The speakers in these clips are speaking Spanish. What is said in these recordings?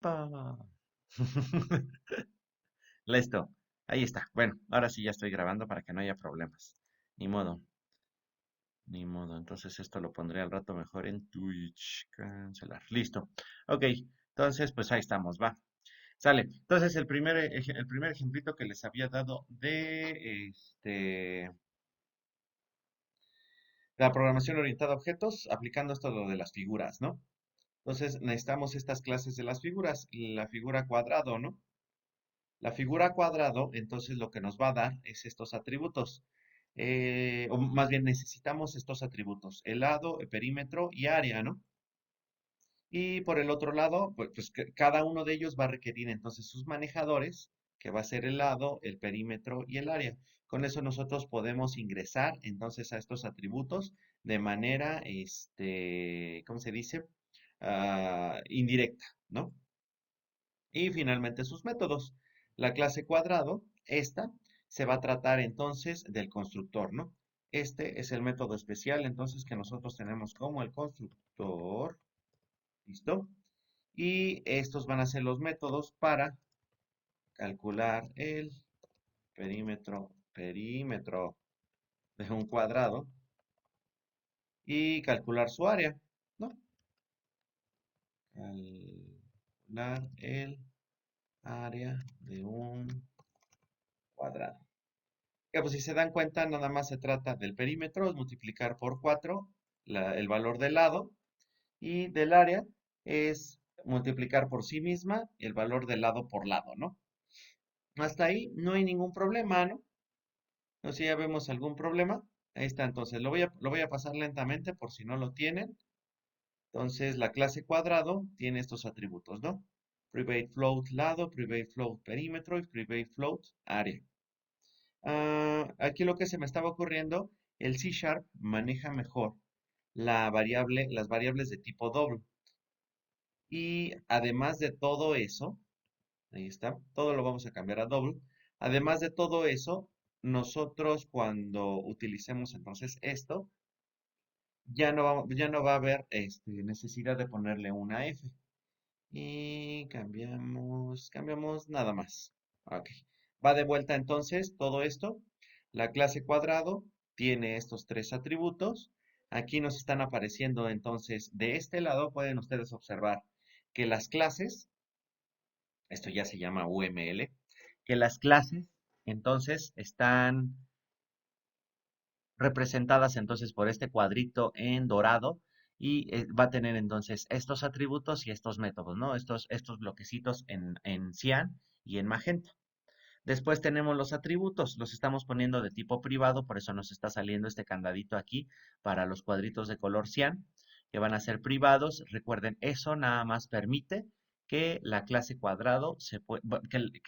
Pa. Listo. Ahí está. Bueno, ahora sí ya estoy grabando para que no haya problemas. Ni modo, ni modo. Entonces esto lo pondré al rato mejor en Twitch. Cancelar. Listo. Ok. Entonces, pues ahí estamos, va. Sale. Entonces, el primer ejemplito que les había dado de la programación orientada a objetos, aplicando esto lo de las figuras, ¿no? Entonces, necesitamos estas clases de las figuras. La figura cuadrado, ¿no? La figura cuadrado, entonces lo que nos va a dar es estos atributos. O más bien necesitamos estos atributos, el lado, el perímetro y área, ¿no? Y por el otro lado, cada uno de ellos va a requerir entonces sus manejadores, que va a ser el lado, el perímetro y el área. Con eso nosotros podemos ingresar entonces a estos atributos de manera, ¿cómo se dice? Indirecta, ¿no? Y finalmente sus métodos. La clase cuadrado, esta, se va a tratar entonces del constructor, ¿no? Este es el método especial entonces que nosotros tenemos como el constructor, ¿listo? Y estos van a ser los métodos para calcular el perímetro de un cuadrado y calcular su área, ¿no? Calcular el área de un cuadrado. Que pues si se dan cuenta, nada más se trata del perímetro, es multiplicar por 4 el valor del lado, y del área es multiplicar por sí misma el valor del lado por lado, ¿no? Hasta ahí no hay ningún problema, ¿no? No sé si ya vemos algún problema. Ahí está, entonces lo voy a pasar lentamente por si no lo tienen. Entonces la clase cuadrado tiene estos atributos, ¿no? Private float lado, private float perímetro y private float área. Aquí lo que se me estaba ocurriendo, el C Sharp maneja mejor las variables de tipo doble. Y además de todo eso, ahí está, todo lo vamos a cambiar a doble. Además de todo eso, nosotros cuando utilicemos entonces esto, ya no va a haber necesidad de ponerle una F. Y cambiamos nada más. Ok. Va de vuelta entonces todo esto. La clase cuadrado tiene estos tres atributos. Aquí nos están apareciendo entonces de este lado, pueden ustedes observar que las clases, esto ya se llama UML, que las clases entonces están representadas entonces por este cuadrito en dorado y va a tener entonces estos atributos y estos métodos, ¿no? Estos bloquecitos en cian y en magenta. Después tenemos los atributos, los estamos poniendo de tipo privado, por eso nos está saliendo este candadito aquí para los cuadritos de color cian, que van a ser privados. Recuerden, eso nada más permite que la clase cuadrado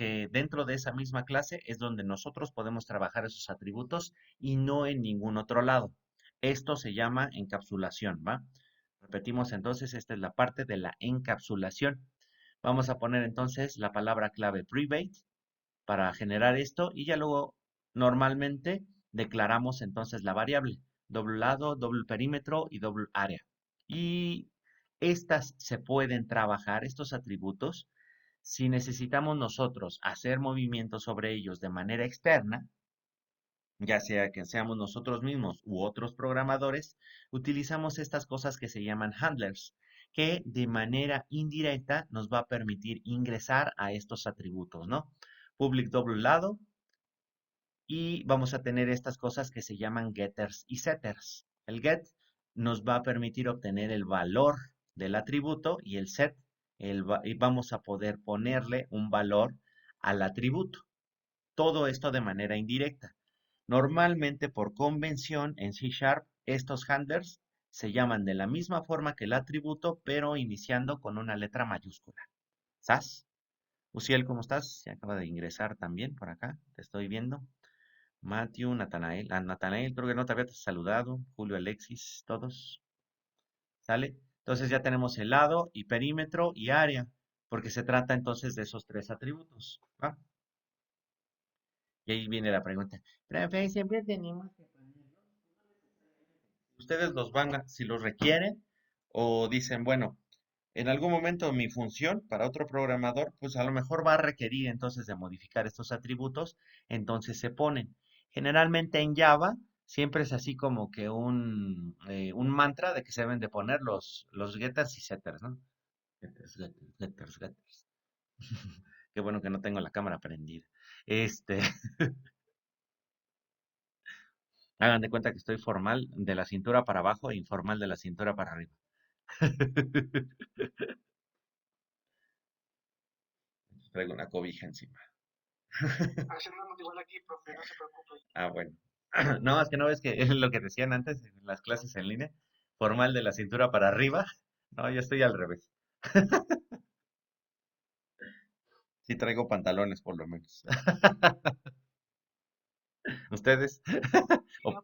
que dentro de esa misma clase es donde nosotros podemos trabajar esos atributos y no en ningún otro lado. Esto se llama encapsulación, ¿va? Repetimos entonces, esta es la parte de la encapsulación. Vamos a poner entonces la palabra clave private para generar esto y ya luego normalmente declaramos entonces la variable doble lado, doble perímetro y doble área. Y estas se pueden trabajar, estos atributos, si necesitamos nosotros hacer movimientos sobre ellos de manera externa, ya sea que seamos nosotros mismos u otros programadores, utilizamos estas cosas que se llaman handlers, que de manera indirecta nos va a permitir ingresar a estos atributos, ¿no? Public doble lado, y vamos a tener estas cosas que se llaman getters y setters. El get nos va a permitir obtener el valor del atributo y el set, y vamos a poder ponerle un valor al atributo. Todo esto de manera indirecta. Normalmente por convención en C Sharp estos handlers se llaman de la misma forma que el atributo, pero iniciando con una letra mayúscula. ¿Sas? Uciel, ¿cómo estás? Se acaba de ingresar también por acá, te estoy viendo. Matthew, Natanael, creo que no te había saludado. Julio, Alexis, todos. ¿Sale? Entonces ya tenemos el lado y perímetro y área, porque se trata entonces de esos tres atributos. ¿Va? Y ahí viene la pregunta. Profe, siempre tenemos que ponerlos. Ustedes los van a, si los requieren, o dicen, bueno, en algún momento mi función para otro programador, pues a lo mejor va a requerir entonces de modificar estos atributos, entonces se ponen. Generalmente en Java siempre es así como que un mantra de que se deben de poner los getters y setters, ¿no? Getters, getters, getters, getters. Qué bueno que no tengo la cámara prendida. Este, hagan de cuenta que estoy formal de la cintura para abajo e informal de la cintura para arriba. Traigo una cobija encima. Así andamos igual aquí, profe, no se preocupe. Ah, bueno. No, es que no ves que es lo que decían antes en las clases en línea, formal de la cintura para arriba. No, yo estoy al revés. Sí traigo pantalones por lo menos. ¿Ustedes? ¿O,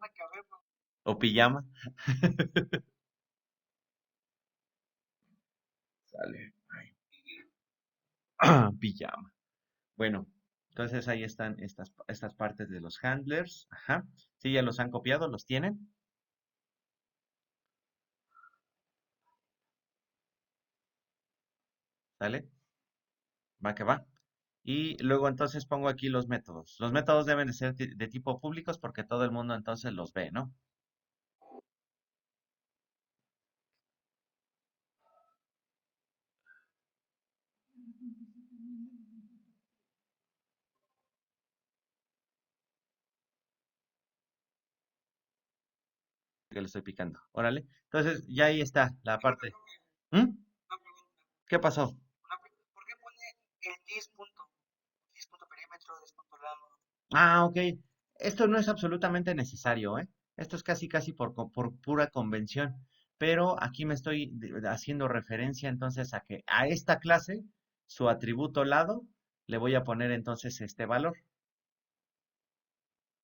o pijama? Sale. Pijama. Bueno, entonces ahí están estas partes de los handlers. Ajá. Sí, ya los han copiado, los tienen. ¿Sale? Va que va. Y luego entonces pongo aquí los métodos. Los métodos deben de ser de tipo públicos porque todo el mundo entonces los ve, ¿no? Que le estoy picando. Órale. Entonces ya ahí está la parte. ¿Mm? ¿Qué pasó? ¿Por qué pone el 10 punto? 10 punto perímetro, 10 punto lado. Ah, ok. Esto no es absolutamente necesario, ¿eh? Esto es casi, casi por pura convención. Pero aquí me estoy haciendo referencia entonces a que a esta clase, su atributo lado, le voy a poner entonces este valor,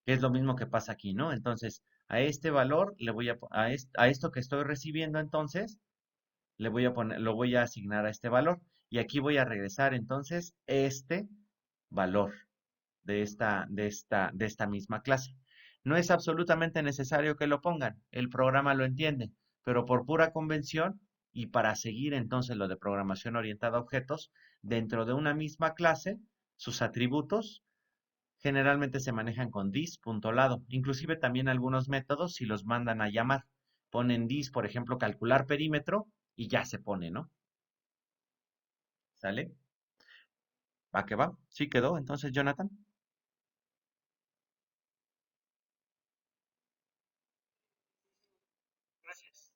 que es lo mismo que pasa aquí, ¿no? Entonces, a este valor le voy a esto que estoy recibiendo entonces, le voy a poner, lo voy a asignar a este valor. Y aquí voy a regresar entonces este valor de esta misma clase. No es absolutamente necesario que lo pongan, el programa lo entiende, pero por pura convención y para seguir entonces lo de programación orientada a objetos, dentro de una misma clase, sus atributos generalmente se manejan con dis.lado. Inclusive también algunos métodos si los mandan a llamar. Ponen dis, por ejemplo, calcular perímetro y ya se pone, ¿no? ¿Sale? ¿Va que va? ¿Sí quedó? Entonces, Jonathan,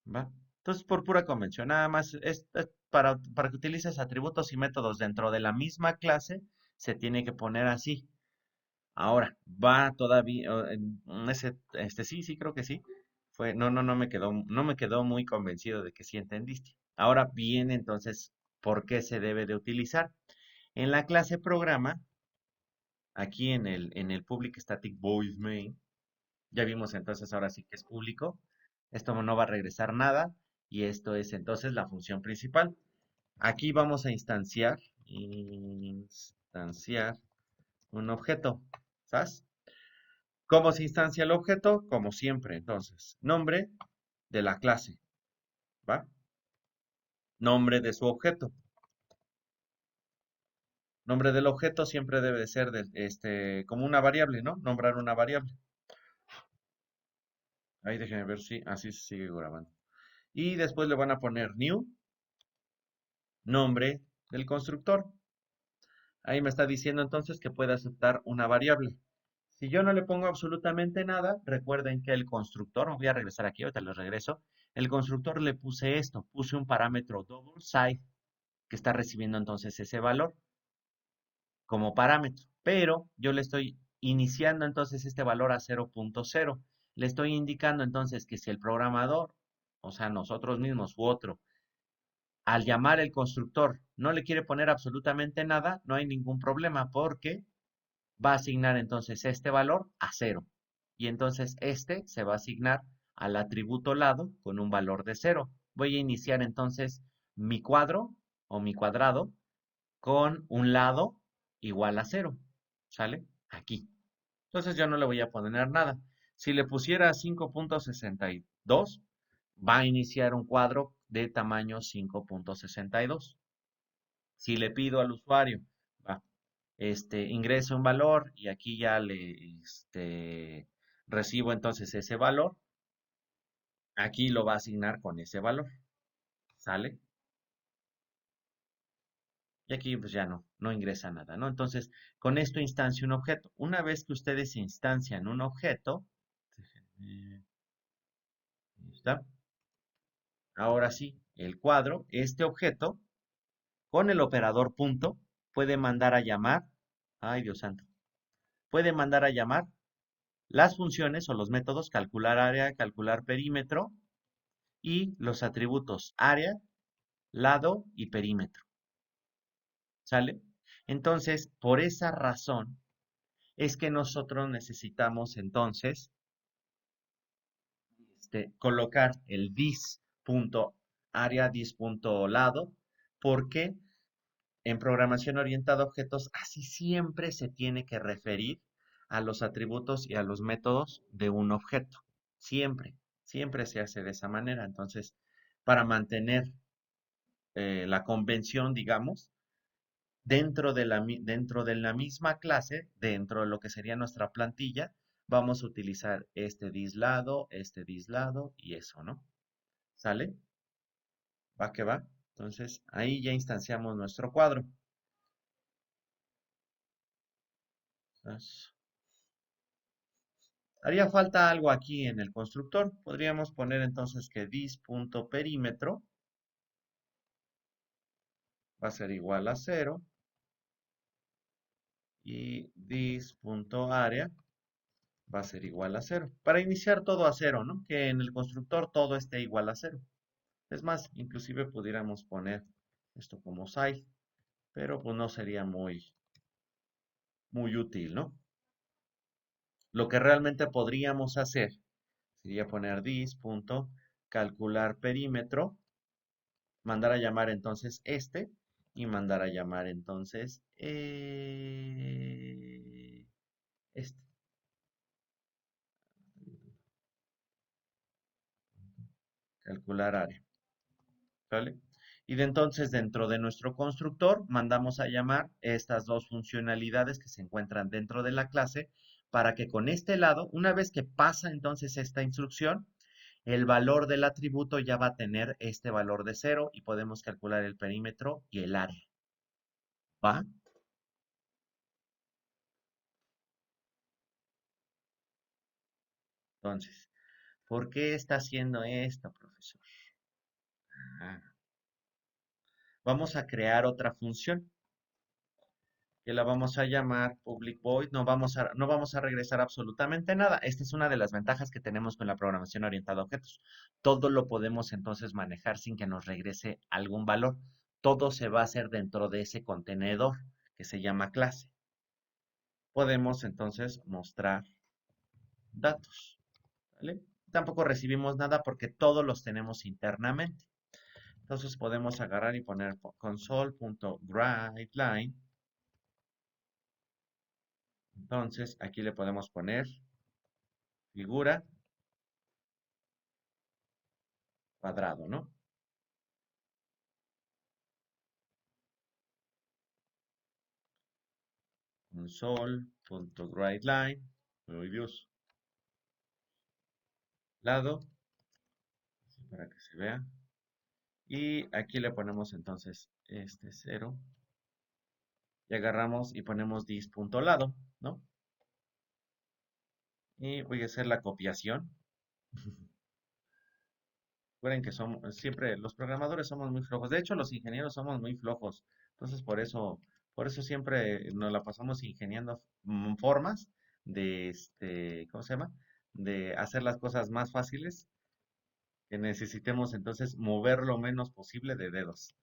¿va? Entonces, por pura convención, nada más es para que utilices atributos y métodos dentro de la misma clase, se tiene que poner así. Ahora, va todavía, sí, sí, creo que sí. No me quedó muy convencido de que sí entendiste. Ahora viene entonces, ¿por qué se debe de utilizar? En la clase programa, aquí en el public static void main, ya vimos entonces ahora sí que es público. Esto no va a regresar nada y esto es entonces la función principal. Aquí vamos a instanciar un objeto, ¿sabes? ¿Cómo se instancia el objeto? Como siempre, entonces, nombre de la clase, ¿va? Nombre de su objeto. Nombre del objeto siempre debe de ser como una variable, ¿no? Nombrar una variable. Ahí déjenme ver si así se sigue grabando. Y después le van a poner new, nombre del constructor. Ahí me está diciendo entonces que puede aceptar una variable. Si yo no le pongo absolutamente nada, recuerden que el constructor, voy a regresar aquí, ahorita lo regreso, el constructor le puse esto, puse un parámetro double side que está recibiendo entonces ese valor como parámetro, pero yo le estoy iniciando entonces este valor a 0.0. Le estoy indicando entonces que si el programador, o sea, nosotros mismos u otro, al llamar el constructor no le quiere poner absolutamente nada, no hay ningún problema porque va a asignar entonces este valor a 0. Y entonces este se va a asignar al atributo lado con un valor de 0. Voy a iniciar entonces mi cuadro o mi cuadrado con un lado igual a 0. ¿Sale? Aquí. Entonces yo no le voy a poner nada. Si le pusiera 5.62, va a iniciar un cuadro de tamaño 5.62. Si le pido al usuario, va, ingrese un valor y aquí ya recibo entonces ese valor, aquí lo va a asignar con ese valor, ¿sale? Y aquí pues ya no ingresa nada, ¿no? Entonces, con esto instancio un objeto. Una vez que ustedes instancian un objeto, ahí está. Ahora sí, el cuadro, este objeto, con el operador punto, puede mandar a llamar, ay Dios santo, puede mandar a llamar las funciones o los métodos calcular área, calcular perímetro y los atributos área, lado y perímetro. ¿Sale? Entonces, por esa razón es que nosotros necesitamos entonces colocar el dis.área, dis.lado, porque en programación orientada a objetos así siempre se tiene que referir a los atributos y a los métodos de un objeto. Siempre, siempre se hace de esa manera. Entonces, para mantener la convención, digamos, dentro de la misma clase, dentro de lo que sería nuestra plantilla, vamos a utilizar este dislado y eso, ¿no? ¿Sale? Va que va. Entonces, ahí ya instanciamos nuestro cuadro. Entonces, haría falta algo aquí en el constructor. Podríamos poner entonces que dis.perímetro va a ser igual a 0 y dis.área va a ser igual a 0. Para iniciar todo a 0, ¿no? Que en el constructor todo esté igual a 0. Es más, inclusive pudiéramos poner esto como side, pero pues no sería muy útil, ¿no? Lo que realmente podríamos hacer sería poner dis.calcular perímetro, mandar a llamar entonces y mandar a llamar entonces este, calcular área, ¿vale? Y de entonces dentro de nuestro constructor mandamos a llamar estas dos funcionalidades que se encuentran dentro de la clase para que con este lado, una vez que pasa entonces esta instrucción, el valor del atributo ya va a tener este valor de 0 y podemos calcular el perímetro y el área. ¿Va? Entonces, ¿por qué está haciendo esto, profesor? Ah, vamos a crear otra función que la vamos a llamar public void. No vamos a regresar absolutamente nada. Esta es una de las ventajas que tenemos con la programación orientada a objetos. Todo lo podemos entonces manejar sin que nos regrese algún valor. Todo se va a hacer dentro de ese contenedor que se llama clase. Podemos entonces mostrar datos, ¿vale? Tampoco recibimos nada porque todos los tenemos internamente. Entonces podemos agarrar y poner console.writeLine. Entonces aquí le podemos poner figura cuadrado, ¿no? Console.writeLine. Oh, Dios. Lado, para que se vea. Y aquí le ponemos entonces este 0. Y agarramos y ponemos dis.lado, ¿no? Y voy a hacer la copiación. Recuerden que siempre los programadores somos muy flojos. De hecho, los ingenieros somos muy flojos. Entonces, por eso siempre nos la pasamos ingeniando formas de, ¿cómo se llama? De hacer las cosas más fáciles, que necesitemos entonces mover lo menos posible de dedos.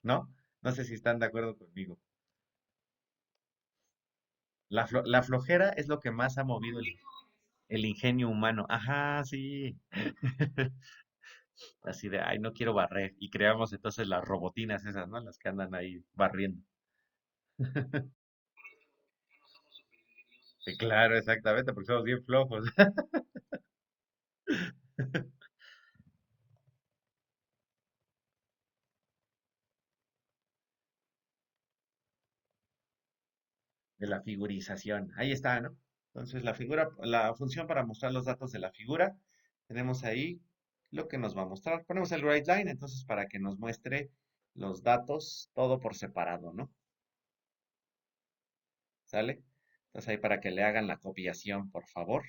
¿No? No sé si están de acuerdo conmigo. La flojera es lo que más ha movido el ingenio humano. Ajá, sí. Así de, ay, no quiero barrer. Y creamos entonces las robotinas esas, ¿no? Las que andan ahí barriendo. Sí, claro, exactamente, porque somos bien flojos. de la figurización. Ahí está, ¿no? Entonces, la figura, la función para mostrar los datos de la figura, tenemos ahí lo que nos va a mostrar. Ponemos el WriteLine, entonces, para que nos muestre los datos, todo por separado, ¿no? ¿Sale? Entonces, ahí para que le hagan la copiación, por favor.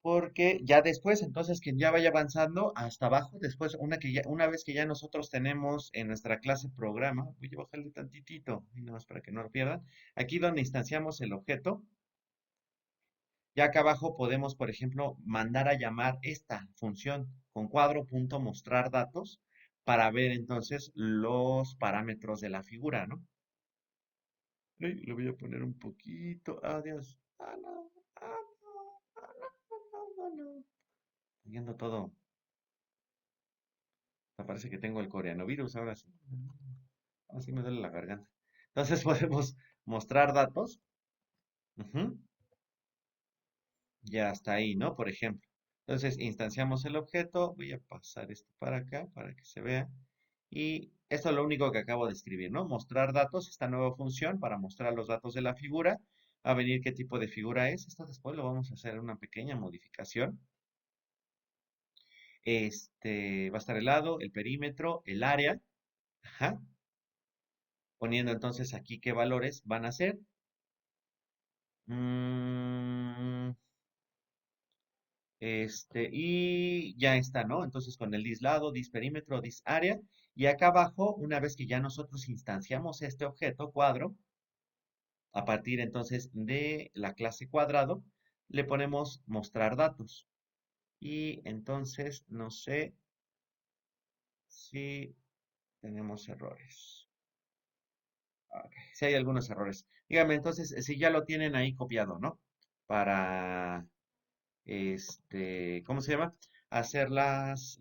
Porque ya después, entonces, quien ya vaya avanzando hasta abajo, después, una vez que ya nosotros tenemos en nuestra clase programa, voy a bajarle tantitito, y nada más para que no lo pierdan. Aquí donde instanciamos el objeto, ya acá abajo podemos, por ejemplo, mandar a llamar esta función con cuadro.mostrar datos para ver entonces los parámetros de la figura, ¿no? Ay, le voy a poner un poquito. Adiós. Ah, no. Ah, no. Ah, no, no, no, no. Viendo todo. Me parece que tengo el coreano virus ahora sí. Ahora sí me duele la garganta. Entonces podemos mostrar datos. Ujú. Ya está ahí, ¿no? Por ejemplo. Entonces instanciamos el objeto. Voy a pasar esto para acá para que se vea. Y esto es lo único que acabo de escribir, ¿no? Mostrar datos, esta nueva función para mostrar los datos de la figura. A venir qué tipo de figura es. Esto después lo vamos a hacer una pequeña modificación. Va a estar el lado, el perímetro, el área. Ajá. Poniendo entonces aquí qué valores van a ser. Mm, y ya está, ¿no? Entonces con el dislado, disperímetro, disarea. Y acá abajo, una vez que ya nosotros instanciamos este objeto cuadro, a partir entonces de la clase cuadrado, le ponemos mostrar datos. Y entonces no sé si tenemos errores. Ok, si hay algunos errores. Dígame entonces si ya lo tienen ahí copiado, ¿no? Para ¿cómo se llama? Hacer las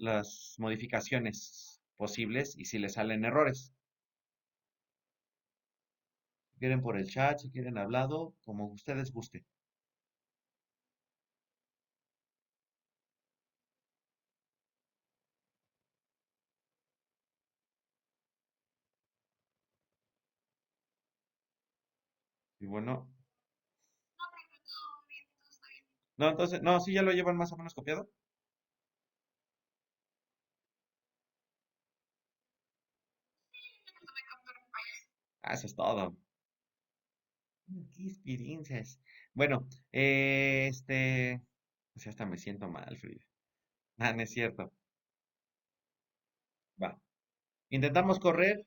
modificaciones posibles y si le salen errores. Si quieren por el chat, si quieren hablado, como ustedes gusten. Y bueno, no, entonces, no, sí ya lo llevan más o menos copiado. Ah, eso es todo. Qué experiencias. Bueno, pues hasta me siento mal, Frida. Ah, no es cierto. Va. Intentamos correr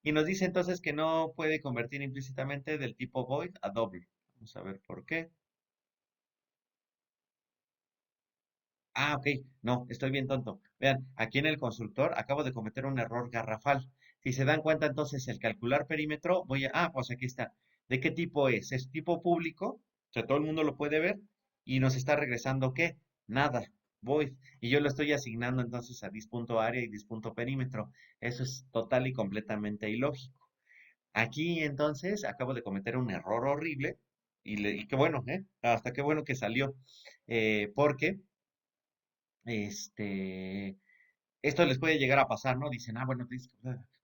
y nos dice entonces que no puede convertir implícitamente del tipo void a double. Vamos a ver por qué. Ah, ok. No, estoy bien tonto. Vean, aquí en el constructor acabo de cometer un error garrafal. Si se dan cuenta, entonces el calcular perímetro, pues aquí está. ¿De qué tipo es? Es tipo público, o sea, todo el mundo lo puede ver, y nos está regresando ¿qué? Nada, void. Y yo lo estoy asignando entonces a dis.área y dis.perímetro. Eso es total y completamente ilógico. Aquí entonces acabo de cometer un error horrible, y qué bueno, ¿eh? Hasta qué bueno que salió. Porque este, esto les puede llegar a pasar, ¿no? Dicen, bueno,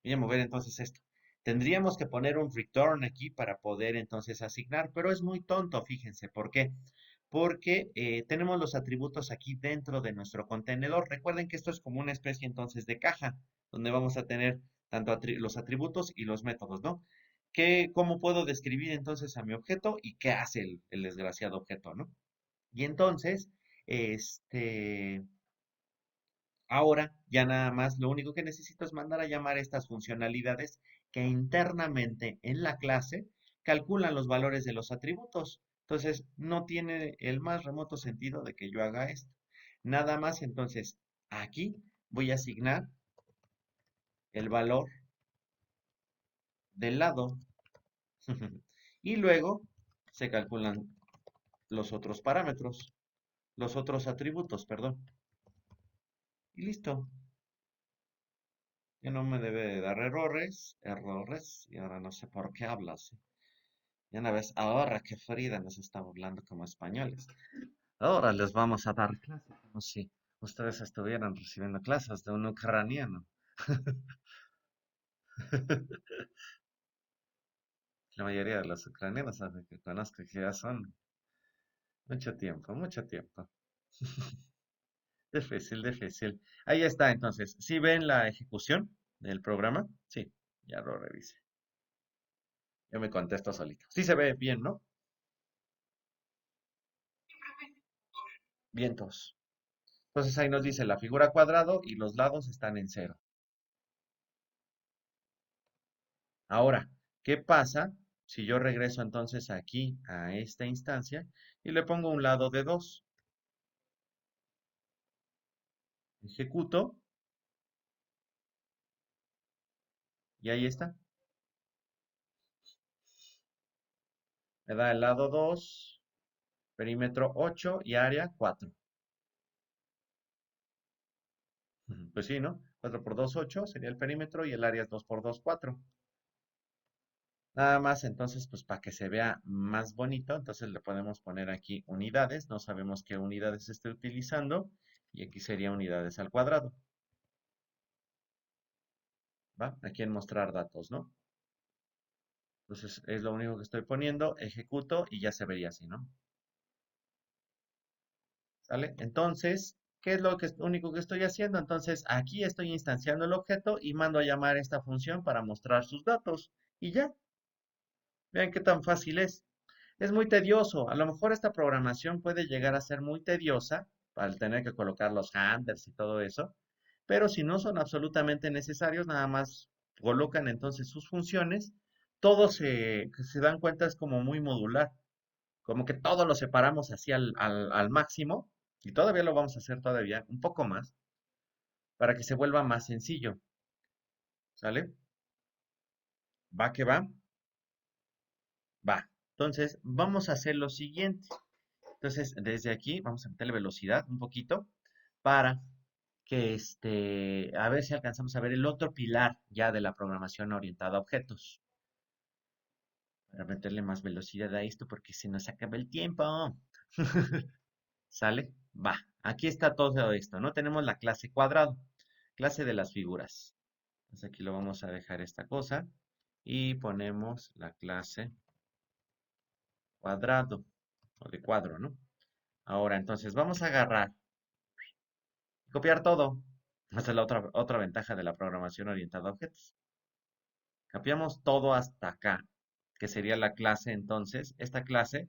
voy a mover entonces esto. Tendríamos que poner un return aquí para poder entonces asignar, pero es muy tonto, fíjense, ¿por qué? Porque tenemos los atributos aquí dentro de nuestro contenedor. Recuerden que esto es como una especie entonces de caja, donde vamos a tener tanto los atributos y los métodos, ¿no? ¿Cómo puedo describir entonces a mi objeto y qué hace el desgraciado objeto, ¿no? Y entonces, este, ahora ya nada más lo único que necesito es mandar a llamar estas funcionalidades que internamente en la clase calculan los valores de los atributos. Entonces, no tiene el más remoto sentido de que yo haga esto. Nada más, entonces, aquí voy a asignar el valor del lado y luego se calculan los otros parámetros, los otros atributos, perdón. Y listo. Ya no me debe de dar errores, y ahora no sé por qué hablas. Y una vez, ahora que Frida nos está hablando como españoles, ahora les vamos a dar clases, como si ustedes estuvieran recibiendo clases de un ucraniano. La mayoría de los ucranianos que conozco que ya son mucho tiempo, mucho tiempo. Difícil, difícil. Ahí está, entonces. ¿Sí ven la ejecución del programa? Sí, ya lo revisé. Yo me contesto solito. Sí se ve bien, ¿no? Vientos. Entonces ahí nos dice la figura cuadrado y los lados están en cero. Ahora, ¿qué pasa si yo regreso entonces aquí a esta instancia y le pongo un lado de 2? Ejecuto y ahí está. Me da el lado 2, perímetro 8 y área 4. Pues sí, ¿no? 4 por 2, 8 sería el perímetro y el área es 2 por 2, 4. Nada más, entonces, pues para que se vea más bonito, entonces le podemos poner aquí unidades. No sabemos qué unidades esté utilizando. Y aquí sería unidades al cuadrado. ¿Va? Aquí en mostrar datos, ¿no? Entonces es lo único que estoy poniendo, ejecuto y ya se vería así, ¿no? ¿Sale? Entonces, ¿qué es lo único que estoy haciendo? Entonces aquí estoy instanciando el objeto y mando a llamar esta función para mostrar sus datos. Y ya, vean qué tan fácil es. Es muy tedioso. A lo mejor esta programación puede llegar a ser muy tediosa al tener que colocar los handlers y todo eso. Pero si no son absolutamente necesarios, nada más colocan entonces sus funciones. Todo se dan cuenta es como muy modular. Como que todo lo separamos así al máximo. Y todavía lo vamos a hacer todavía un poco más para que se vuelva más sencillo. ¿Sale? Va que va. Va. Entonces, vamos a hacer lo siguiente. Entonces, desde aquí vamos a meterle velocidad un poquito para que a ver si alcanzamos a ver el otro pilar ya de la programación orientada a objetos. Para meterle más velocidad a esto porque se nos acaba el tiempo. ¿Sale? Va. Aquí está todo esto, ¿no? Tenemos la clase cuadrado, clase de las figuras. Entonces aquí lo vamos a dejar esta cosa y ponemos la clase cuadrado o de cuadro, ¿no? Ahora, entonces vamos a agarrar copiar todo. Esa es la otra ventaja de la programación orientada a objetos. Copiamos todo hasta acá, que sería la clase entonces. Esta clase,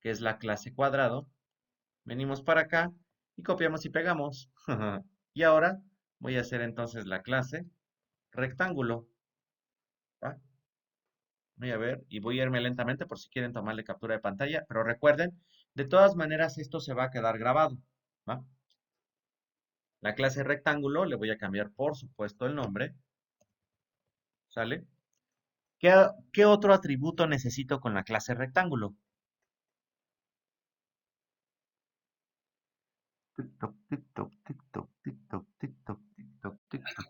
que es la clase cuadrado, venimos para acá y copiamos y pegamos. Y ahora voy a hacer entonces la clase rectángulo. ¿Va? Voy a ver y voy a irme lentamente por si quieren tomarle captura de pantalla. Pero recuerden, de todas maneras esto se va a quedar grabado. ¿Va? La clase rectángulo le voy a cambiar por supuesto el nombre. ¿Sale? ¿Qué otro atributo necesito con la clase rectángulo? TikTok, TikTok, TikTok, TikTok, TikTok, TikTok, TikTok.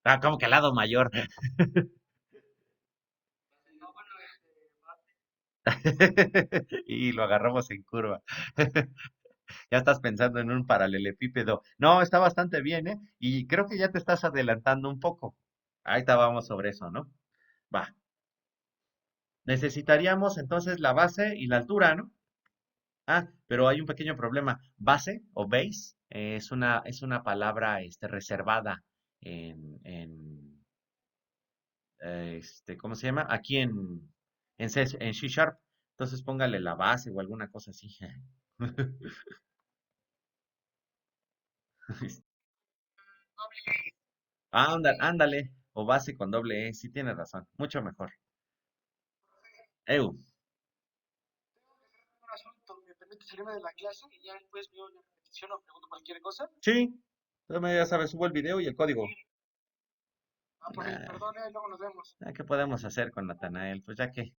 Ah, ¿cómo que al lado mayor? Y lo agarramos en curva. Ya estás pensando en un paralelepípedo. No, está bastante bien, ¿eh? Y creo que ya te estás adelantando un poco. Ahí estábamos sobre eso, ¿no? Va. Necesitaríamos entonces la base y la altura, ¿no? Ah, pero hay un pequeño problema. Base o base es una palabra reservada ¿cómo se llama? Aquí en C Sharp. Entonces póngale la base o alguna cosa así. Ándale, ándale. O base con doble E. Sí tienes razón. Mucho mejor. Eu. Sí. Entonces ya sabes, subo el video y el código. ¿Qué podemos hacer con Natanael? Pues ya que.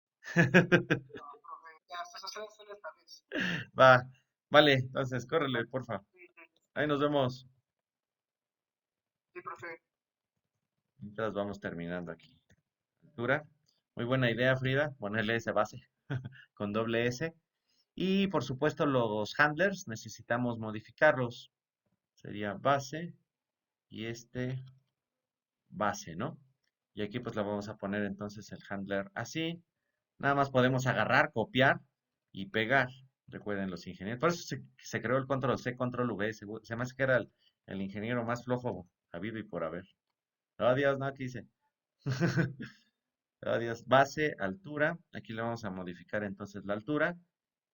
Va. Vale, entonces, córrele, porfa. Ahí nos vemos. Mientras vamos terminando aquí. Altura. Muy buena idea, Frida, ponerle esa base con doble S. Y por supuesto los handlers necesitamos modificarlos. Sería base y base, ¿no? Y aquí pues le vamos a poner entonces el handler así. Nada más podemos agarrar, copiar y pegar. Recuerden los ingenieros. Por eso se creó el control C, control V. Se me hace que era el ingeniero más flojo habido y por haber. Oh, Dios, no, aquí dice. Oh, Dios, base, altura. Aquí le vamos a modificar entonces la altura.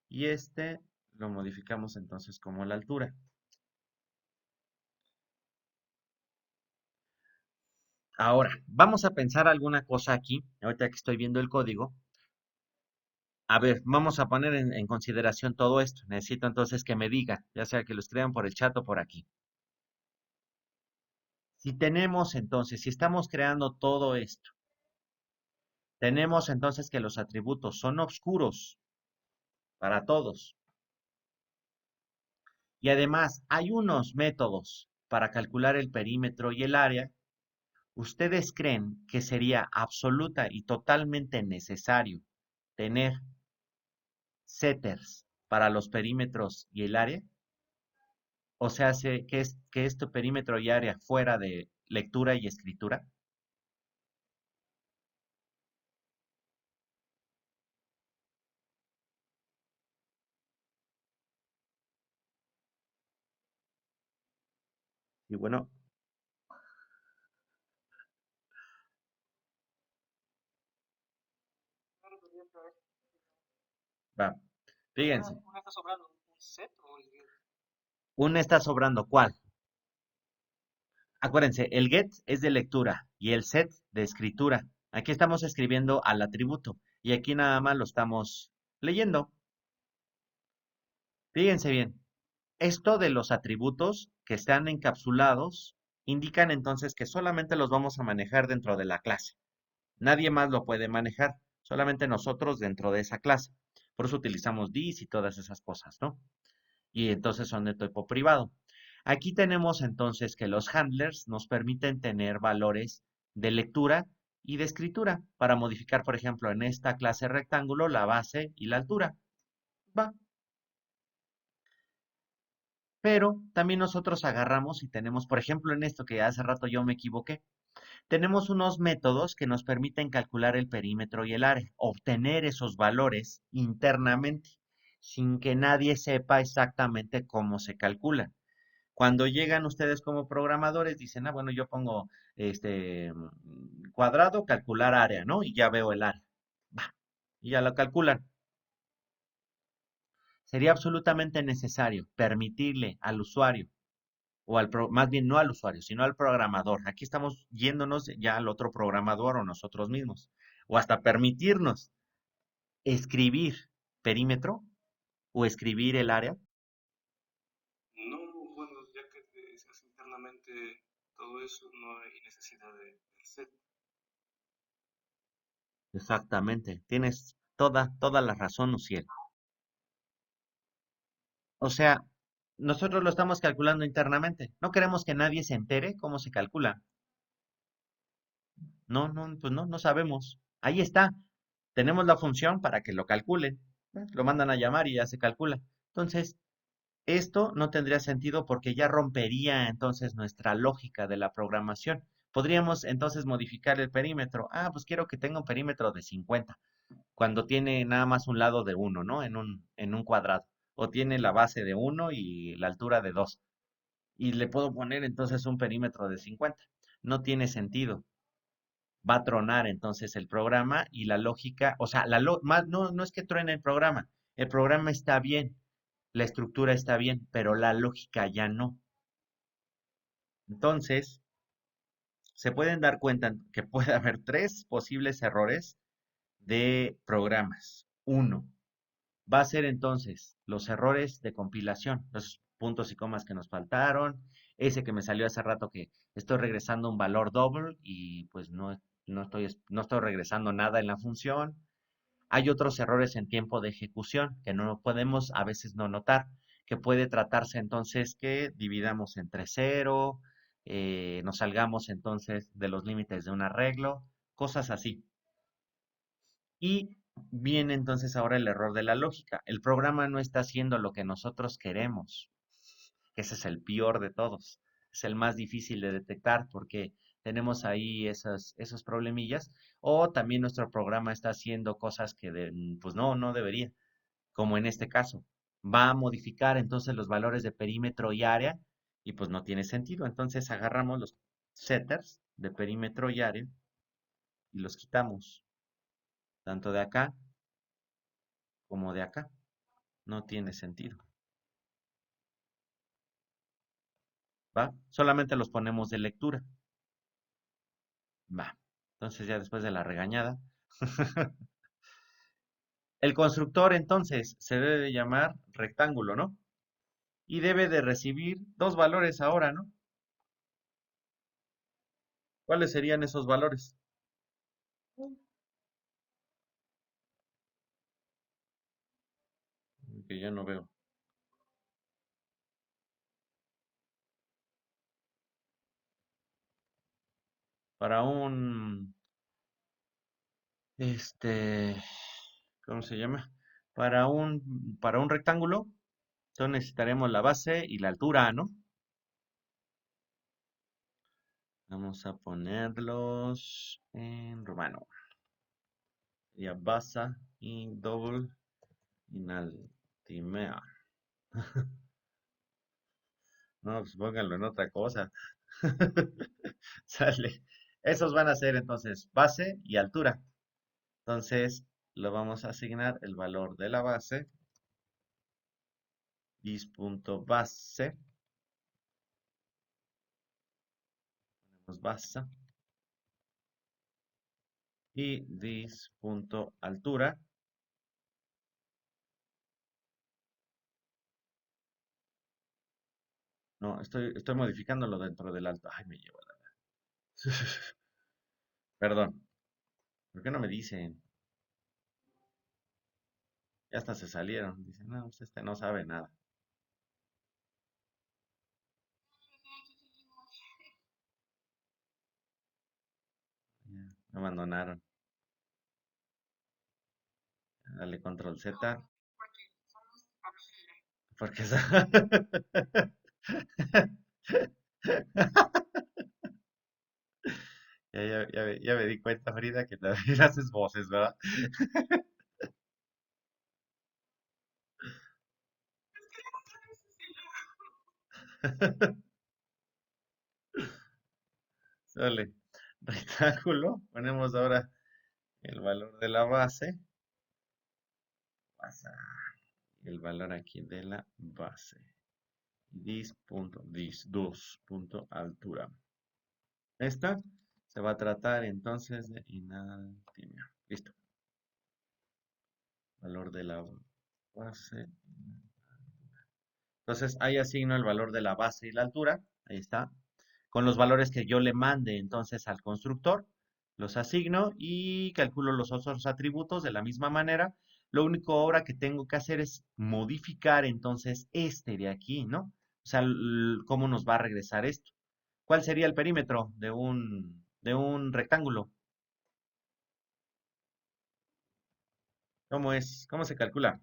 Y este lo modificamos entonces como la altura. Ahora, vamos a pensar alguna cosa aquí. Ahorita que estoy viendo el código. A ver, vamos a poner en consideración todo esto. Necesito entonces que me digan, ya sea que lo escriban por el chat o por aquí. Si tenemos entonces, si estamos creando todo esto, tenemos entonces que los atributos son oscuros para todos. Y además hay unos métodos para calcular el perímetro y el área. ¿Ustedes creen que sería absoluta y totalmente necesario tener setters para los perímetros y el área? O sea, que es tu perímetro y área fuera de lectura y escritura. Y bueno, va. Fíjense, un está sobrando. ¿Cuál? Acuérdense, el get es de lectura y el set de escritura. Aquí estamos escribiendo al atributo y aquí nada más lo estamos leyendo. Fíjense bien, esto de los atributos que están encapsulados indican entonces que solamente los vamos a manejar dentro de la clase. Nadie más lo puede manejar, solamente nosotros dentro de esa clase. Por eso utilizamos this y todas esas cosas, ¿no? Y entonces son de tipo privado. Aquí tenemos entonces que los handlers nos permiten tener valores de lectura y de escritura para modificar, por ejemplo, en esta clase rectángulo la base y la altura. Va. Pero también nosotros agarramos y tenemos, por ejemplo, en esto que hace rato yo me equivoqué, tenemos unos métodos que nos permiten calcular el perímetro y el área, obtener esos valores internamente, sin que nadie sepa exactamente cómo se calculan. Cuando llegan ustedes como programadores, dicen, ah, bueno, yo pongo cuadrado, calcular área, ¿no? Y ya veo el área. Va, y ya lo calculan. Sería absolutamente necesario permitirle al usuario, más bien no al usuario, sino al programador. Aquí estamos yéndonos ya al otro programador o nosotros mismos. O hasta permitirnos escribir perímetro o escribir el área. No, bueno, ya que se hace internamente todo eso, no hay necesidad del set. Exactamente. Tienes toda la razón, Uciel. O sea, nosotros lo estamos calculando internamente. No queremos que nadie se entere cómo se calcula. No, no, pues no, no sabemos. Ahí está. Tenemos la función para que lo calculen. Lo mandan a llamar y ya se calcula. Entonces, esto no tendría sentido porque ya rompería entonces nuestra lógica de la programación. Podríamos entonces modificar el perímetro. Ah, pues quiero que tenga un perímetro de 50 cuando tiene nada más un lado de uno, ¿no? En un cuadrado. O tiene la base de uno y la altura de 2. Y le puedo poner entonces un perímetro de 50. No tiene sentido. Va a tronar entonces el programa y la lógica, o sea, no, no es que truene el programa está bien, la estructura está bien, pero la lógica ya no. Entonces, se pueden dar cuenta que puede haber tres posibles errores de programas. Uno, va a ser entonces los errores de compilación, los puntos y comas que nos faltaron, ese que me salió hace rato que estoy regresando un valor doble y pues no estoy regresando nada en la función. Hay otros errores en tiempo de ejecución que no podemos a veces no notar, que puede tratarse entonces que dividamos entre cero, nos salgamos entonces de los límites de un arreglo, cosas así. Y viene entonces ahora el error de la lógica. El programa no está haciendo lo que nosotros queremos. Ese es el peor de todos. Es el más difícil de detectar porque tenemos ahí esos problemillas, o también nuestro programa está haciendo cosas que pues no debería, como en este caso. Va a modificar entonces los valores de perímetro y área, y pues no tiene sentido. Entonces agarramos los setters de perímetro y área y los quitamos, tanto de acá como de acá. No tiene sentido. ¿Va? Solamente los ponemos de lectura. Va. Entonces ya después de la regañada. El constructor entonces se debe de llamar rectángulo, ¿no? Y debe de recibir dos valores ahora, ¿no? ¿Cuáles serían esos valores? Que ya no veo. Para un, este, ¿cómo se llama? Para un rectángulo, entonces necesitaremos la base y la altura, ¿no? Vamos a ponerlos en romano. Sería basa y double inaltimea. No, pues pónganlo en otra cosa. Sale. Esos van a ser entonces base y altura. Entonces, lo vamos a asignar el valor de la base, dis.base, ponemos base, y dis.altura. No, estoy modificándolo dentro del alto. Ay, me llevo la. Perdón, ¿por qué no me dicen? Ya hasta se salieron. Dicen, no, pues este no sabe nada. Ya, me abandonaron. Dale control Z. Porque ya me di cuenta, Frida, que también haces voces, ¿verdad? Sale. Rectángulo. Ponemos ahora el valor de la base. Pasa el valor aquí de la base. Dis.dis2.altura. Esta se va a tratar entonces de inaltimia. Listo. Valor de la base. Entonces ahí asigno el valor de la base y la altura. Ahí está. Con los valores que yo le mande entonces al constructor, los asigno y calculo los otros atributos de la misma manera. Lo único ahora que tengo que hacer es modificar entonces este de aquí, ¿no? O sea, cómo nos va a regresar esto. ¿Cuál sería el perímetro de un rectángulo? ¿Cómo es? ¿Cómo se calcula?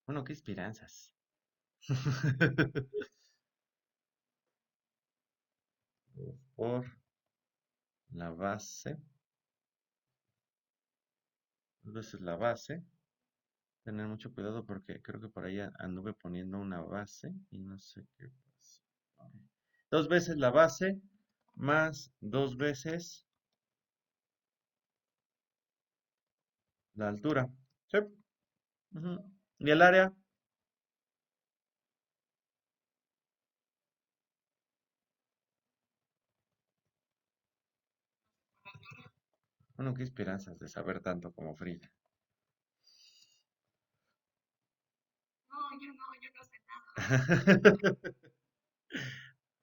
Bueno, qué esperanzas. Por la base, dos veces la base. Tener mucho cuidado porque creo que por ahí anduve poniendo una base y no sé qué pasó. Ok. Dos veces la base más dos veces la altura. Sí. Ujú. Y el área, bueno, qué esperanzas de saber tanto como Frida.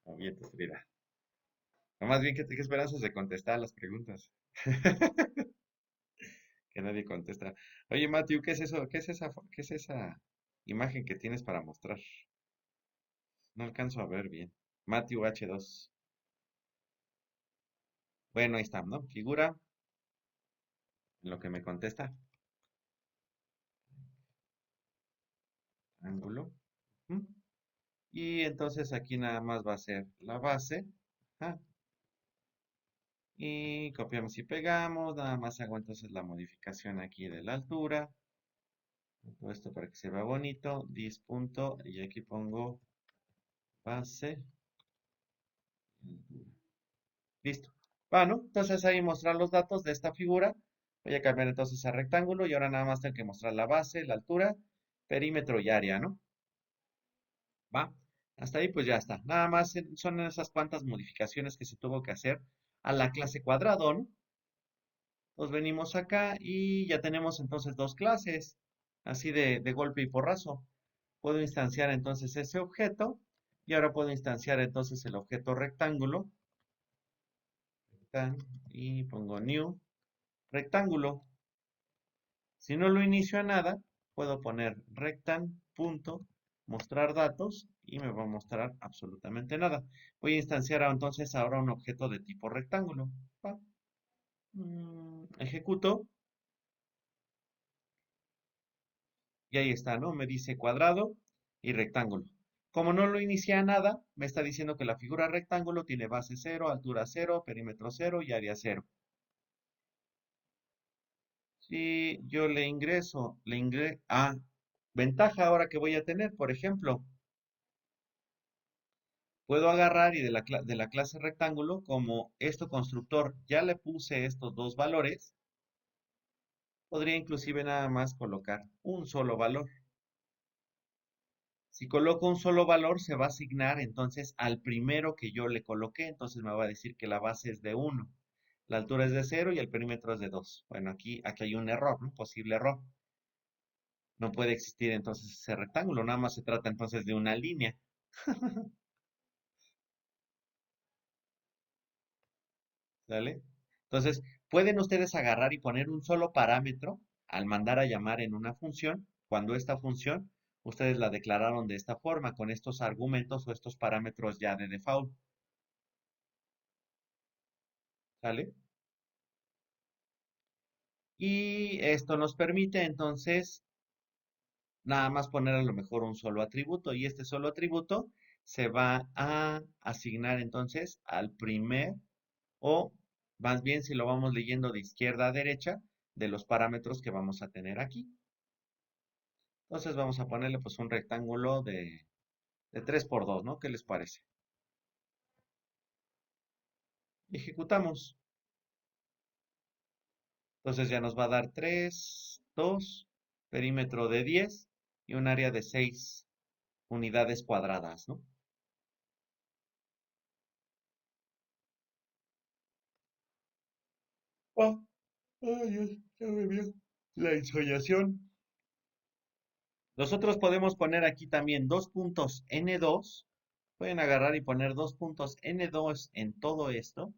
No mientes, Frida. No, más bien, ¿qué esperanzas de contestar las preguntas? Que nadie contesta. Oye, Matthew, ¿qué es eso? ¿Qué es esa imagen que tienes para mostrar? No alcanzo a ver bien. Matthew H2. Bueno, ahí está, ¿no? Figura, en lo que me contesta, ángulo. ¿Mm? Y entonces aquí nada más va a ser la base. Ajá. Y copiamos y pegamos. Nada más hago entonces la modificación aquí de la altura. Todo esto para que se vea bonito. Dis punto. Y aquí pongo base. Listo. Bueno, entonces ahí mostrar los datos de esta figura. Voy a cambiar entonces a rectángulo y ahora nada más tengo que mostrar la base, la altura, perímetro y área, ¿no? Va. Hasta ahí pues ya está. Nada más son esas cuantas modificaciones que se tuvo que hacer a la clase cuadrado, ¿no? Pues venimos acá y ya tenemos entonces dos clases, así de golpe y porrazo. Puedo instanciar entonces ese objeto y ahora puedo instanciar entonces el objeto rectángulo y pongo new rectángulo. Si no lo inicio a nada, puedo poner rectan punto mostrar datos y me va a mostrar absolutamente nada. Voy a instanciar entonces ahora un objeto de tipo rectángulo. ¿Va? Ejecuto y ahí está, ¿no? Me dice cuadrado y rectángulo. Como no lo inicié a nada, me está diciendo que la figura rectángulo tiene base cero, altura cero, perímetro cero y área cero. Si yo ventaja ahora que voy a tener, por ejemplo, puedo agarrar y de la clase rectángulo, como esto constructor ya le puse estos dos valores, podría inclusive nada más colocar un solo valor. Si coloco un solo valor, se va a asignar entonces al primero que yo le coloqué, entonces me va a decir que la base es de 1, la altura es de 0 y el perímetro es de 2. Bueno, aquí hay un error, ¿no? Posible error. No puede existir entonces ese rectángulo, nada más se trata entonces de una línea. ¿Sale? Entonces, pueden ustedes agarrar y poner un solo parámetro al mandar a llamar en una función, cuando esta función ustedes la declararon de esta forma, con estos argumentos o estos parámetros ya de default. ¿Sale? Y esto nos permite entonces nada más poner a lo mejor un solo atributo y este solo atributo se va a asignar entonces al primer o más bien si lo vamos leyendo de izquierda a derecha de los parámetros que vamos a tener aquí. Entonces vamos a ponerle pues un rectángulo de 3 por 2, ¿no? ¿Qué les parece? Ejecutamos. Entonces ya nos va a dar 3, 2, perímetro de 10 y un área de 6 unidades cuadradas, ¿no? Ah, ay, ay, ya me vio la insolación. Nosotros podemos poner aquí también dos puntos N2. Pueden agarrar y poner dos puntos N2 en todo esto.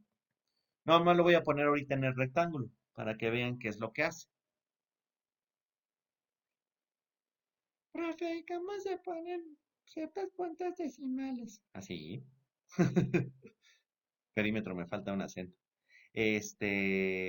No, más lo voy a poner ahorita en el rectángulo para que vean qué es lo que hace. Profe, ¿cómo se ponen ciertas puntos decimales? Así. Perímetro, me falta un acento.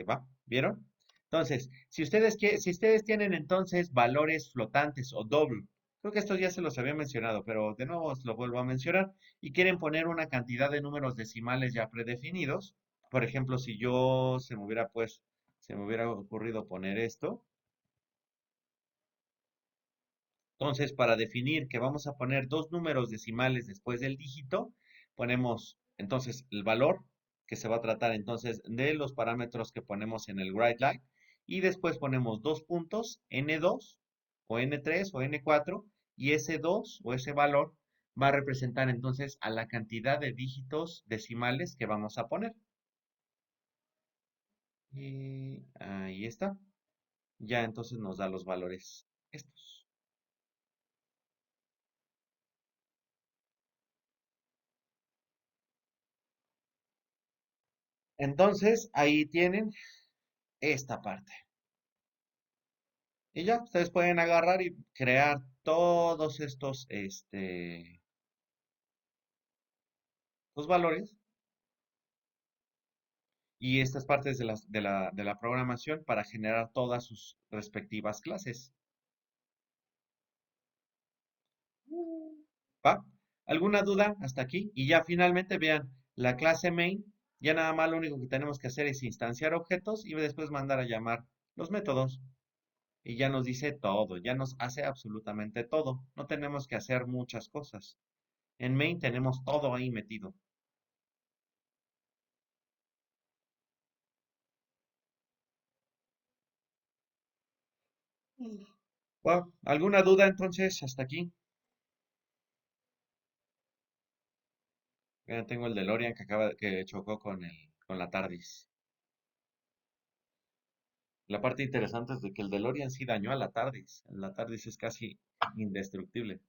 Va, ¿vieron? Entonces, si ustedes tienen entonces valores flotantes o doble, creo que estos ya se los había mencionado, pero de nuevo os lo vuelvo a mencionar, y quieren poner una cantidad de números decimales ya predefinidos, por ejemplo, si yo se me hubiera ocurrido poner esto, entonces para definir que vamos a poner dos números decimales después del dígito, ponemos entonces el valor, que se va a tratar entonces de los parámetros que ponemos en el write y después ponemos dos puntos, n2 o n3 o n4, y ese 2 o ese valor va a representar entonces a la cantidad de dígitos decimales que vamos a poner. Y ahí está. Ya entonces nos da los valores estos. Entonces, ahí tienen esta parte. Y ya, ustedes pueden agarrar y crear todos estos, los valores y estas partes de la programación para generar todas sus respectivas clases. ¿Va? ¿Alguna duda hasta aquí? Y ya finalmente vean la clase main. Ya nada más lo único que tenemos que hacer es instanciar objetos y después mandar a llamar los métodos. Y ya nos dice todo, ya nos hace absolutamente todo. No tenemos que hacer muchas cosas. En main tenemos todo ahí metido. Wow, ¿alguna duda entonces hasta aquí? Ya tengo el DeLorean que chocó con la TARDIS. La parte interesante es de que el DeLorean sí dañó a la TARDIS. La TARDIS es casi indestructible.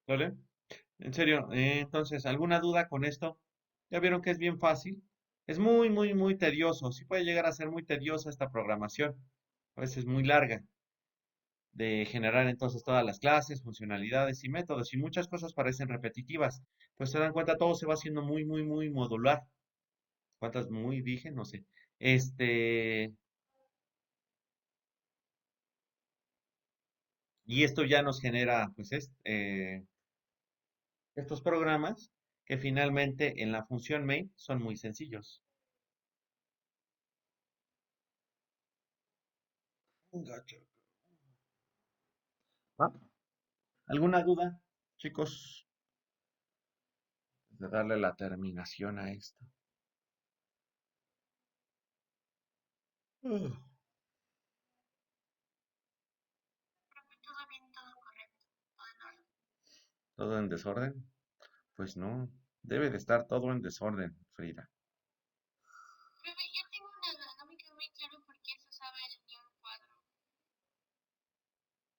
¿Vale? En serio, entonces, ¿alguna duda con esto? Ya vieron que es bien fácil. Es muy, muy, muy tedioso. Sí puede llegar a ser muy tediosa esta programación. A veces muy larga. De generar entonces todas las clases, funcionalidades y métodos. Y muchas cosas parecen repetitivas. Pues se dan cuenta, todo se va haciendo muy, muy, muy modular. ¿Cuántas muy dije? No sé. Este, y esto ya nos genera, pues, estos programas que finalmente en la función main son muy sencillos. Gacho. ¿Va? ¿Alguna duda, chicos? De darle la terminación a esto. Ugh. ¿Todo en desorden? Pues no, debe de estar todo en desorden, Frida.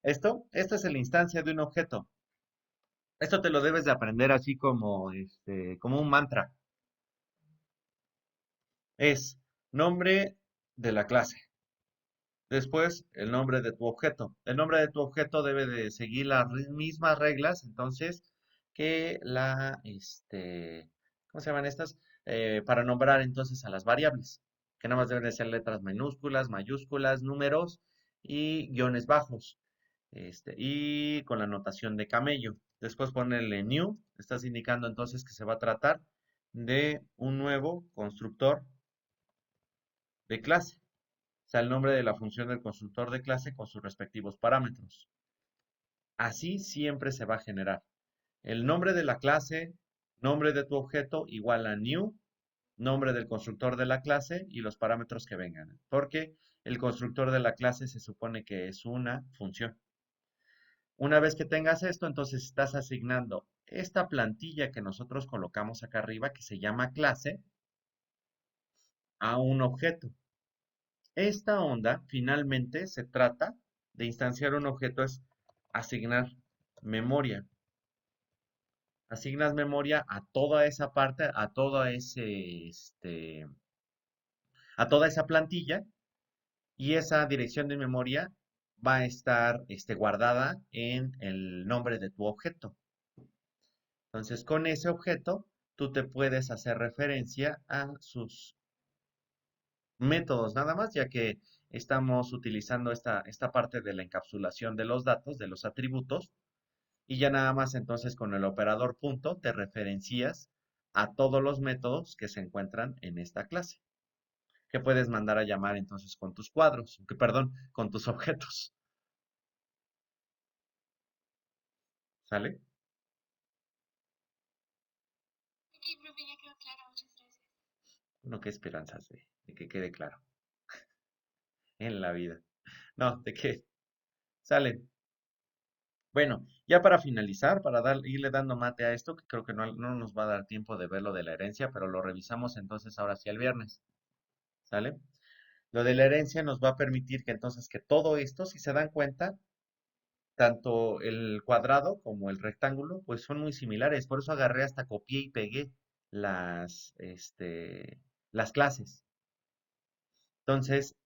Esto es la instancia de un objeto. Esto te lo debes de aprender así como, como un mantra. Es nombre de la clase. Después, el nombre de tu objeto. El nombre de tu objeto debe de seguir las mismas reglas, entonces, que ¿cómo se llaman estas? Para nombrar entonces a las variables, que nada más deben de ser letras minúsculas, mayúsculas, números y guiones bajos, y con la notación de camello. Después ponerle new, estás indicando entonces que se va a tratar de un nuevo constructor de clase, sea el nombre de la función del constructor de clase con sus respectivos parámetros. Así siempre se va a generar el nombre de la clase, nombre de tu objeto igual a new, nombre del constructor de la clase y los parámetros que vengan. Porque el constructor de la clase se supone que es una función. Una vez que tengas esto, entonces estás asignando esta plantilla que nosotros colocamos acá arriba, que se llama clase, a un objeto. Esta onda finalmente se trata de instanciar un objeto, es asignar memoria. Asignas memoria a toda esa parte, a toda esa plantilla, y esa dirección de memoria va a estar guardada en el nombre de tu objeto. Entonces, con ese objeto, tú te puedes hacer referencia a sus métodos nada más, ya que estamos utilizando esta parte de la encapsulación de los datos, de los atributos, y ya nada más entonces con el operador punto te referencias a todos los métodos que se encuentran en esta clase, que puedes mandar a llamar entonces con tus cuadros, perdón, con tus objetos. ¿Sale? No, qué esperanzas de que quede claro en la vida. No, de que sale. Bueno, ya para finalizar, para irle dando mate a esto, que creo que no nos va a dar tiempo de ver lo de la herencia, pero lo revisamos entonces ahora sí el viernes. ¿Sale? Lo de la herencia nos va a permitir que entonces que todo esto, si se dan cuenta, tanto el cuadrado como el rectángulo, pues son muy similares. Por eso agarré hasta copié y pegué las clases. Entonces,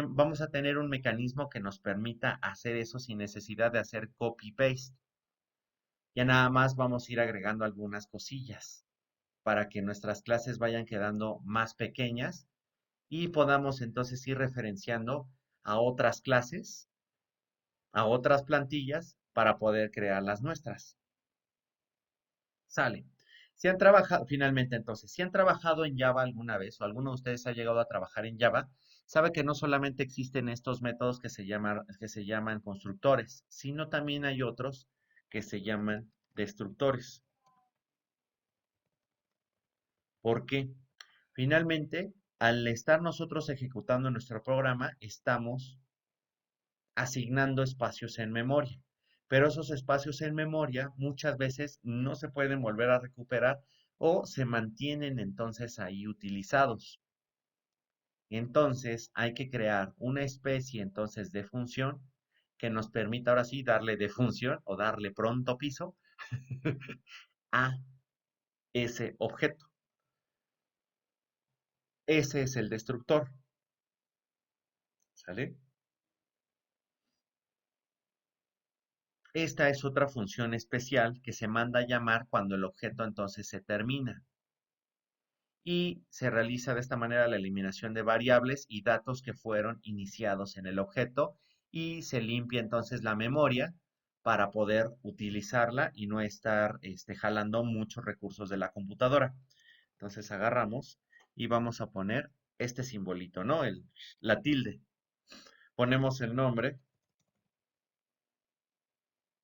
vamos a tener un mecanismo que nos permita hacer eso sin necesidad de hacer copy-paste. Ya nada más vamos a ir agregando algunas cosillas para que nuestras clases vayan quedando más pequeñas y podamos entonces ir referenciando a otras clases a otras plantillas para poder crear las nuestras. Sale. Si han trabajado, finalmente entonces, si han trabajado en Java alguna vez o alguno de ustedes ha llegado a trabajar en Java, sabe que no solamente existen estos métodos que se llaman constructores, sino también hay otros que se llaman destructores. ¿Por qué? Finalmente, al estar nosotros ejecutando nuestro programa, estamos asignando espacios en memoria. Pero esos espacios en memoria muchas veces no se pueden volver a recuperar o se mantienen entonces ahí utilizados. Entonces hay que crear una especie entonces de función que nos permita ahora sí darle de función o darle pronto piso a ese objeto. Ese es el destructor. ¿Sale? Esta es otra función especial que se manda a llamar cuando el objeto entonces se termina. Y se realiza de esta manera la eliminación de variables y datos que fueron iniciados en el objeto y se limpia entonces la memoria para poder utilizarla y no estar jalando muchos recursos de la computadora. Entonces agarramos y vamos a poner este simbolito, ¿no? La tilde. Ponemos el nombre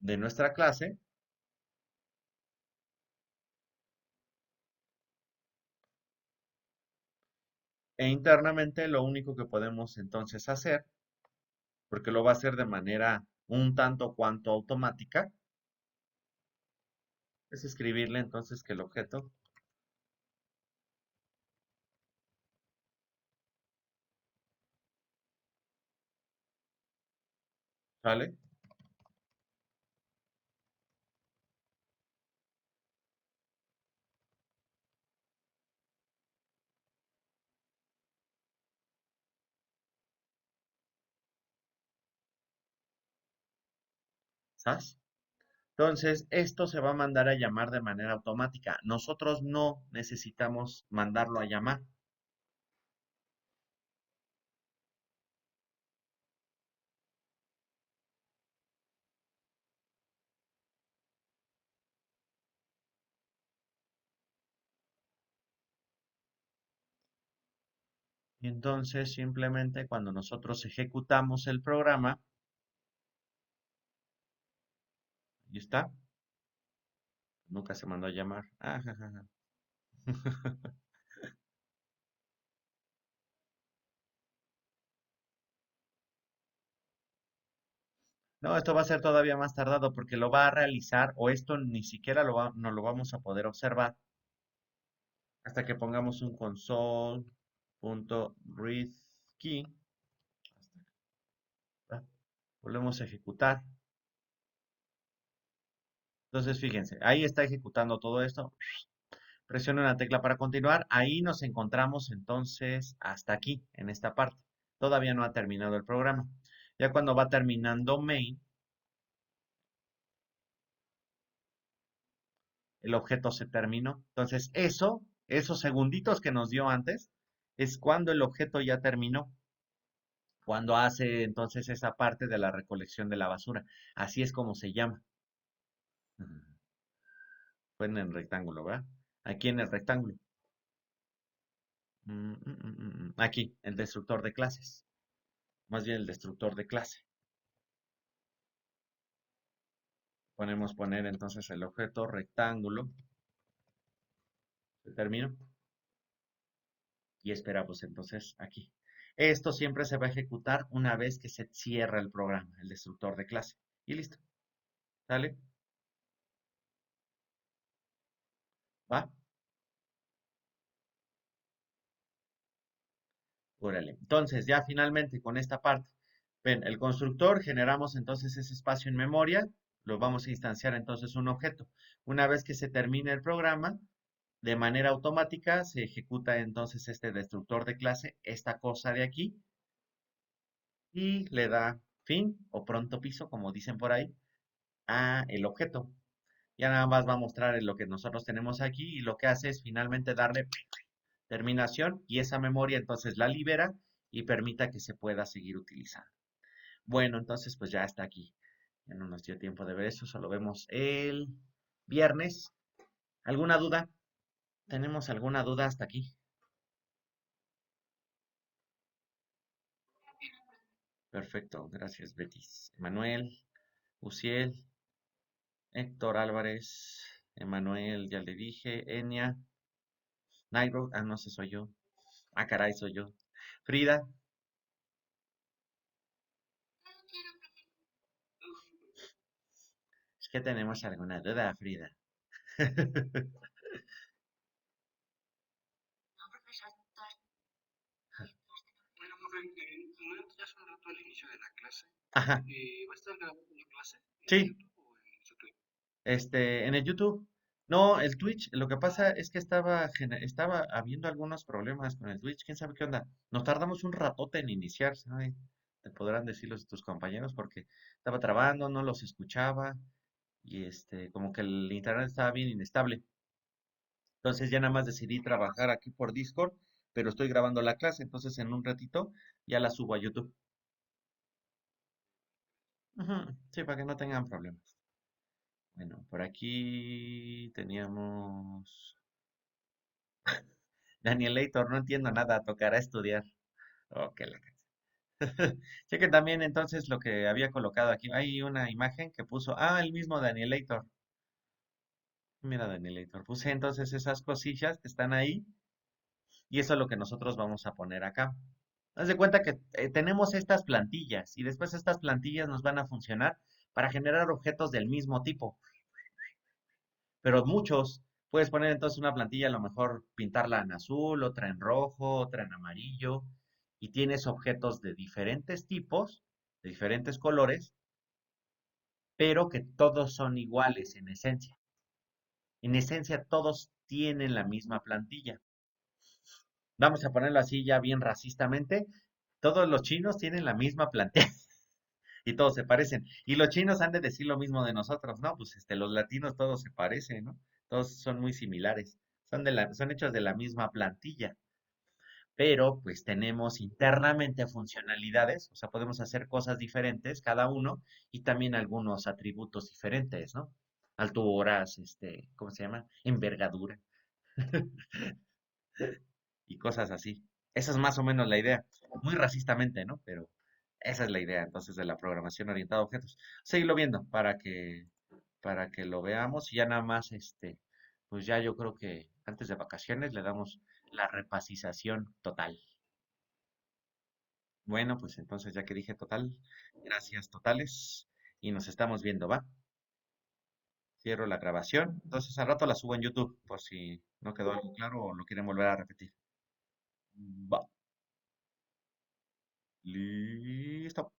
de nuestra clase e internamente lo único que podemos entonces hacer, porque lo va a hacer de manera un tanto cuanto automática, es escribirle entonces que el objeto, ¿vale? ¿Sabes? Entonces, esto se va a mandar a llamar de manera automática. Nosotros no necesitamos mandarlo a llamar. Y entonces, simplemente cuando nosotros ejecutamos el programa, y está, nunca se mandó a llamar. Ajajaja. No, esto va a ser todavía más tardado porque lo va a realizar o esto ni siquiera no lo vamos a poder observar hasta que pongamos un console.readKey. Volvemos a ejecutar. Entonces, fíjense, ahí está ejecutando todo esto. Presiona la tecla para continuar. Ahí nos encontramos entonces hasta aquí, en esta parte. Todavía no ha terminado el programa. Ya cuando va terminando main, el objeto se terminó. Entonces, esos segunditos que nos dio antes, es cuando el objeto ya terminó. Cuando hace entonces esa parte de la recolección de la basura. Así es como se llama. Fue en el rectángulo, ¿verdad? Aquí en el rectángulo. Aquí, el destructor de clases. Más bien el destructor de clase. Ponemos poner entonces el objeto rectángulo. Se terminó. Y esperamos entonces aquí. Esto siempre se va a ejecutar una vez que se cierra el programa, el destructor de clase. Y listo. ¿Sale? ¿Va? Órale. Entonces, ya finalmente con esta parte, ven, el constructor, generamos entonces ese espacio en memoria, lo vamos a instanciar entonces un objeto. Una vez que se termine el programa, de manera automática se ejecuta entonces este destructor de clase, esta cosa de aquí, y le da fin o pronto piso, como dicen por ahí, a el objeto. Ya nada más va a mostrar lo que nosotros tenemos aquí y lo que hace es finalmente darle terminación y esa memoria entonces la libera y permita que se pueda seguir utilizando. Bueno, entonces pues ya está aquí. Ya no nos dio tiempo de ver eso, solo vemos el viernes. ¿Alguna duda? ¿Tenemos alguna duda hasta aquí? Perfecto, gracias Betis. Emanuel, Uciel, Héctor Álvarez, Emanuel, ya le dije, Enia, Nairo, ah, no sé, soy yo. Ah, caray, soy yo. Frida, es que tenemos alguna duda, Frida. Bueno, profe, no ya hace un rato al inicio de la clase. Ajá, ¿Va a estar grabando la clase en sí, YouTube o en YouTube? en el YouTube. No, el Twitch, lo que pasa es que estaba habiendo algunos problemas con el Twitch, quién sabe qué onda. Nos tardamos un ratote en iniciar, ay, te podrán decir tus compañeros porque estaba trabando, no los escuchaba y como que el internet estaba bien inestable. Entonces ya nada más decidí trabajar aquí por Discord, pero estoy grabando la clase, entonces en un ratito ya la subo a YouTube. Ujú, sí, para que no tengan problemas. Bueno, por aquí teníamos Daniel Leighton, no entiendo nada, tocará estudiar. Oh, qué la Chequen también entonces lo que había colocado aquí. Hay una imagen que puso, el mismo Daniel Leighton. Mira, Daniel Leighton. Puse entonces esas cosillas que están ahí y eso es lo que nosotros vamos a poner acá. Haz de cuenta que tenemos estas plantillas y después estas plantillas nos van a funcionar para generar objetos del mismo tipo, pero muchos. Puedes poner entonces una plantilla, a lo mejor pintarla en azul, otra en rojo, otra en amarillo, y tienes objetos de diferentes tipos, de diferentes colores, pero que todos son iguales en esencia. En esencia, todos tienen la misma plantilla. Vamos a ponerlo así ya bien racistamente. Todos los chinos tienen la misma plantilla y todos se parecen. Y los chinos han de decir lo mismo de nosotros, ¿no? Pues los latinos todos se parecen, ¿no? Todos son muy similares. Son hechos de la misma plantilla. Pero pues tenemos internamente funcionalidades, o sea, podemos hacer cosas diferentes cada uno y también algunos atributos diferentes, ¿no? Alturas, ¿cómo se llama? Envergadura y cosas así. Esa es más o menos la idea. Muy racistamente, ¿no? Pero esa es la idea entonces de la programación orientada a objetos. Seguirlo viendo para que lo veamos y ya nada más, pues ya yo creo que antes de vacaciones le damos la repasización total. Bueno, pues entonces ya que dije total, gracias totales y nos estamos viendo, ¿va? Cierro la grabación. Entonces al rato la subo en YouTube por si no quedó algo claro o lo quieren volver a repetir. Va. Listo.